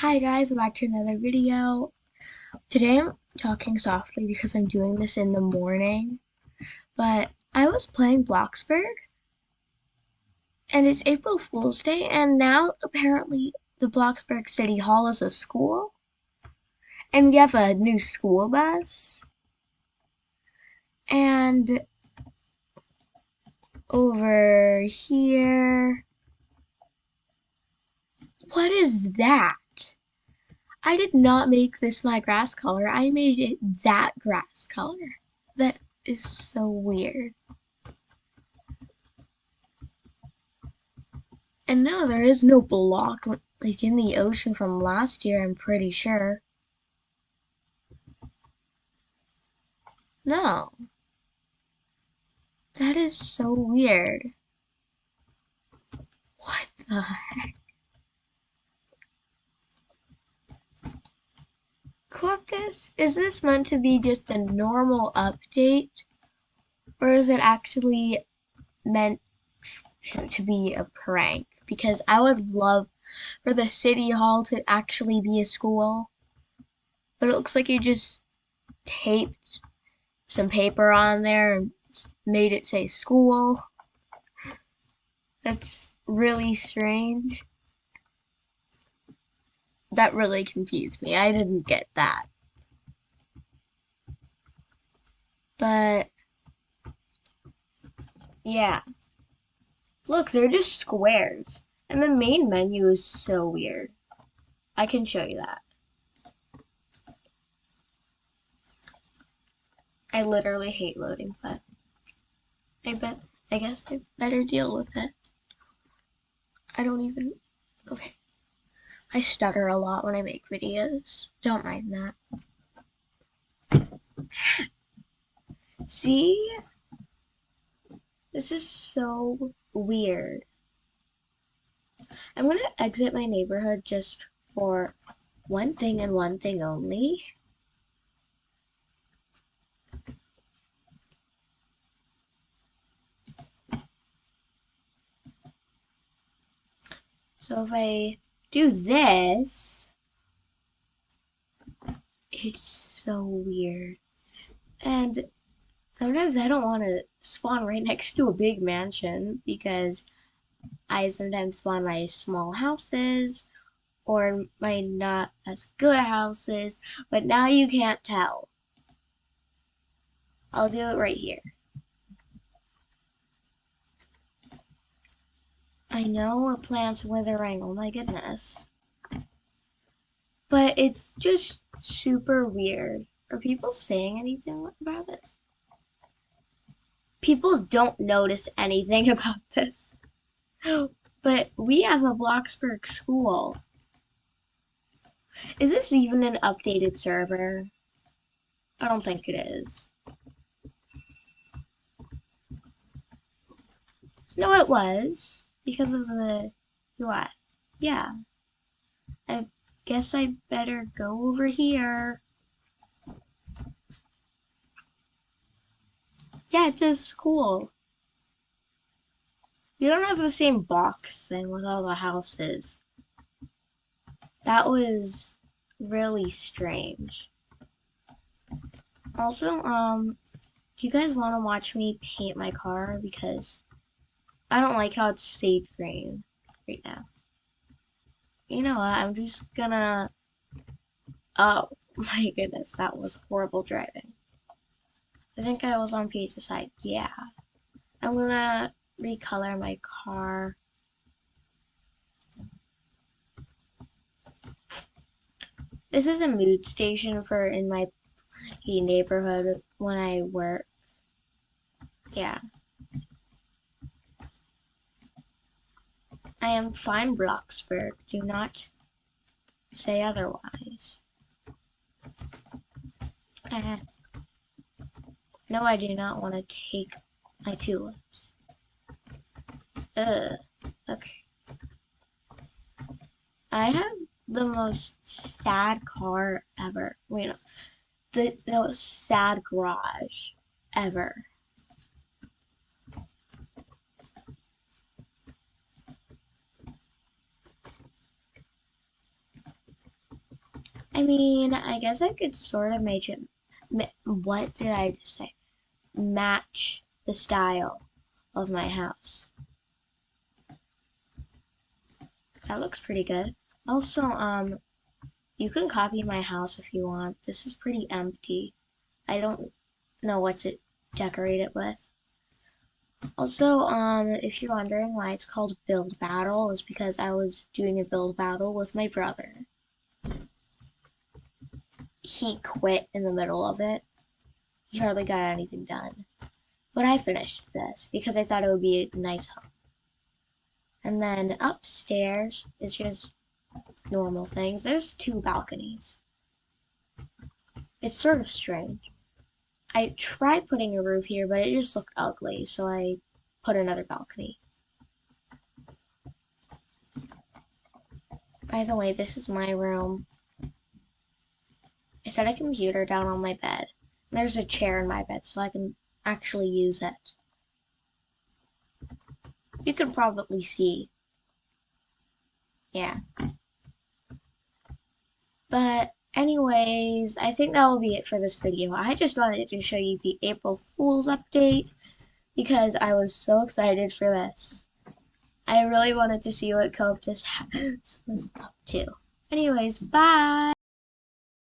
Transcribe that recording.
Hi guys, I'm back to another video. Today I'm talking softly because I'm doing this in the morning, but I was playing Bloxburg and it's April Fool's Day and now apparently the Bloxburg City Hall is a school and we have a new school bus and over here, what is that? I did not make this my grass color. I made it that grass color. That is so weird. And no, there is no block like in the ocean from last year, I'm pretty sure. No, that is so weird. What the heck? Corpus, is this meant to be just a normal update? Or is it actually meant to be a prank? Because I would love for the city hall to actually be a school. But it looks like you just taped some paper on there and made it say school. That's really strange. That really confused me. I didn't get that. But yeah. Look, they're just squares. And the main menu is so weird. I can show you that. I literally hate loading, but I guess I better deal with it. I don't even okay. I stutter a lot when I make videos. Don't mind that. See? This is so weird. I'm gonna exit my neighborhood just for one thing and one thing only. So if I do this, it's so weird. And sometimes I don't want to spawn right next to a big mansion because I sometimes spawn my small houses or my not as good houses, but now you can't tell. I'll do it right here. I know a plant's withering, oh my goodness. But it's just super weird. Are people saying anything about this? People don't notice anything about this. But we have a Bloxburg school. Is this even an updated server? I don't think it is. No, it was. Because of the UI. Yeah. I guess I better go over here. Yeah, it says school. You don't have the same box thing with all the houses. That was really strange. Also, do you guys want to watch me paint my car? Because I don't like how it's sage green right now. You know what? I'm just gonna... Oh, my goodness, that was horrible driving. I think I was on Pizza's side. Yeah. I'm gonna recolor my car. This is a mood station for in my neighborhood when I work. Yeah. I am fine, Bloxburg. Do not say otherwise. Uh, no, I do not want to take my tulips. Okay. I have the most sad car ever. Wait, no. The most sad garage ever. I mean, I guess I could sort of make it. What did I just say? Match the style of my house. That looks pretty good. Also, you can copy my house if you want. This is pretty empty. I don't know what to decorate it with. Also, if you're wondering why it's called Build Battle, is because I was doing a build battle with my brother. He quit in the middle of it. He hardly got anything done. But I finished this because I thought it would be a nice home. And then upstairs is just normal things. There's two balconies. It's sort of strange. I tried putting a roof here, but it just looked ugly, so I put another balcony. By the way, this is my room. I set a computer down on my bed. And there's a chair in my bed, so I can actually use it. You can probably see. Yeah. But anyways, I think that will be it for this video. I just wanted to show you the April Fool's update because I was so excited for this. I really wanted to see what Cope was up to. Anyways, bye!